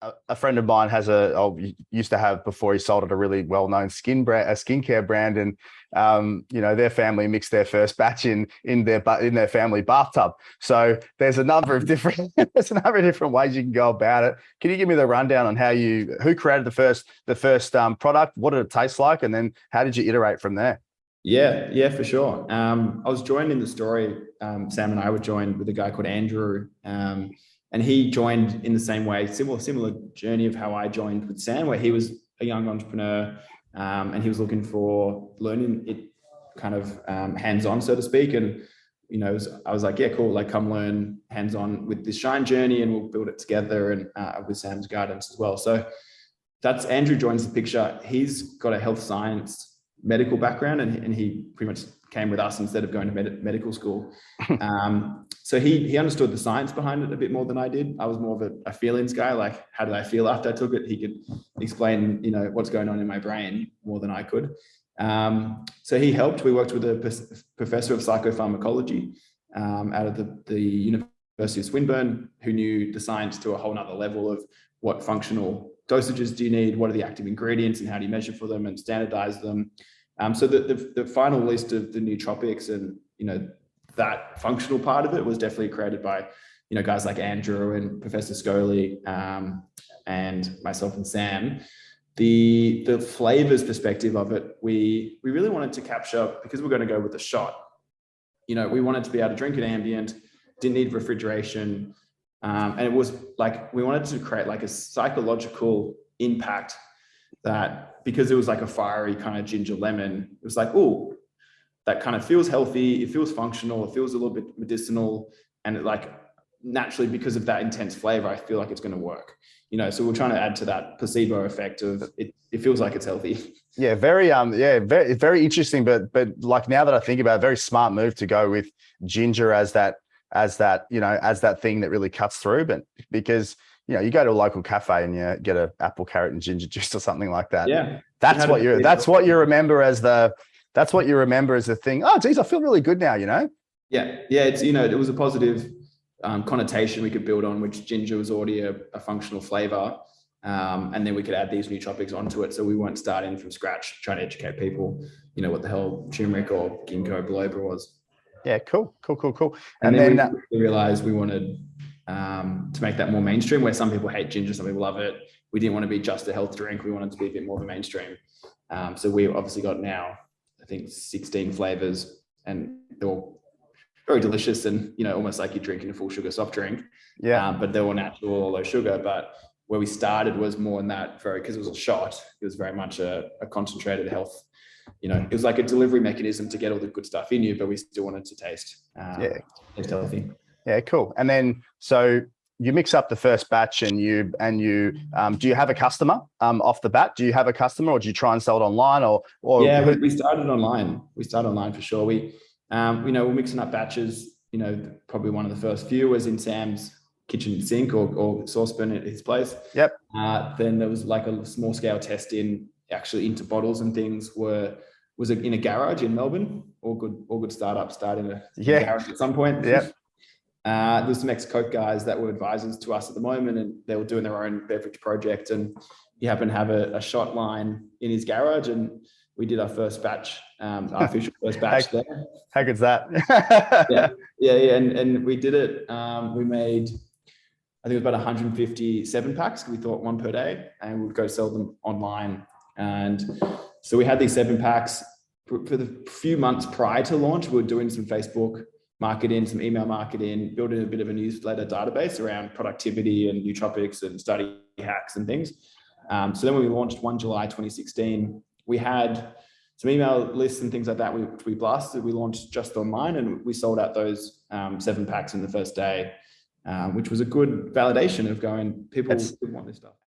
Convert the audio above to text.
a friend of mine used to have before he sold at a really well-known skincare brand, and their family mixed their first batch in their family bathtub. So there's a number of different ways you can go about it. Can you give me the rundown on who created the first product? What did it taste like, and then how did you iterate from there? Yeah, for sure. I was joined in the story. Sam and I were joined with a guy called Andrew, and he joined in the same way, similar journey of how I joined with Sam, where he was a young entrepreneur, and he was looking for learning it kind of hands-on, so to speak. And I was like, yeah, cool, like come learn hands-on with this Shine journey, and we'll build it together, and with Sam's guidance as well. So that's Andrew joins the picture. He's got a health science medical background, and he pretty much came with us instead of going to medical school. So he understood the science behind it a bit more than I did. I was more of a feelings guy, like how did I feel after I took it? He could explain, what's going on in my brain more than I could. So he helped. We worked with a professor of psychopharmacology out of the University of Swinburne, who knew the science to a whole nother level of what functional dosages do you need, what are the active ingredients, and how do you measure for them and standardize them. So the final list of the nootropics and that functional part of it was definitely created by guys like Andrew and Professor Scully, and myself and Sam. The flavors perspective of it, we really wanted to capture, because we're going to go with the shot. We wanted to be able to drink it ambient, didn't need refrigeration. And it was like, we wanted to create like a psychological impact that, because it was like a fiery kind of ginger lemon, it was like, oh, that kind of feels healthy. It feels functional. It feels a little bit medicinal. And it, like, naturally, because of that intense flavor, I feel like it's going to work, so we're trying to add to that placebo effect of it. It feels like it's healthy. Yeah. Very very interesting. But like, now that I think about it, very smart move to go with ginger as that thing that really cuts through. But because you go to a local cafe and you get an apple, carrot, and ginger juice or something like that. Yeah, that's what you remember as the thing. Oh, geez, I feel really good now. Yeah. It's it was a positive connotation we could build on, which ginger was already a functional flavor, and then we could add these nootropics onto it. So we weren't starting from scratch trying to educate people, what the hell turmeric or ginkgo biloba was. Yeah, cool. And then we realized we wanted to make that more mainstream, where some people hate ginger, some people love it. We didn't want to be just a health drink. We wanted to be a bit more of a mainstream. So we obviously got now, I think, 16 flavors, and they're all very delicious and, almost like you're drinking a full sugar soft drink. Yeah. But they're all natural or low sugar. But where we started was more in that because it was a shot. It was very much a concentrated health. It was like a delivery mechanism to get all the good stuff in you, but we still wanted to taste healthy. Yeah, cool. And then, so you mix up the first batch, and you do you have a customer off the bat? Do you have a customer, or do you try and sell it online, or? Yeah, we started online. We started online for sure. We're mixing up batches. Probably one of the first few was in Sam's kitchen sink or saucepan at his place. Yep. Then there was like a small scale test actually into bottles and things was in a garage in Melbourne. All good startups start in a garage at some point. Yep. There's some ex-Coke guys that were advisors to us at the moment, and they were doing their own beverage project, and he happened to have a shot line in his garage, and we did our first batch, our official first batch there. How good's that? Yeah. And we did it. We made, I think it was about 157 packs. We thought one per day, and we'd go sell them online. And so we had these 7 packs for the few months prior to launch. We were doing some Facebook marketing, some email marketing, building a bit of a newsletter database around productivity and nootropics and study hacks and things. So then when we launched 1 July 2016, we had some email lists and things like that. We blasted. We launched just online, and we sold out those 7 packs in the first day, which was a good validation of going, people want this stuff.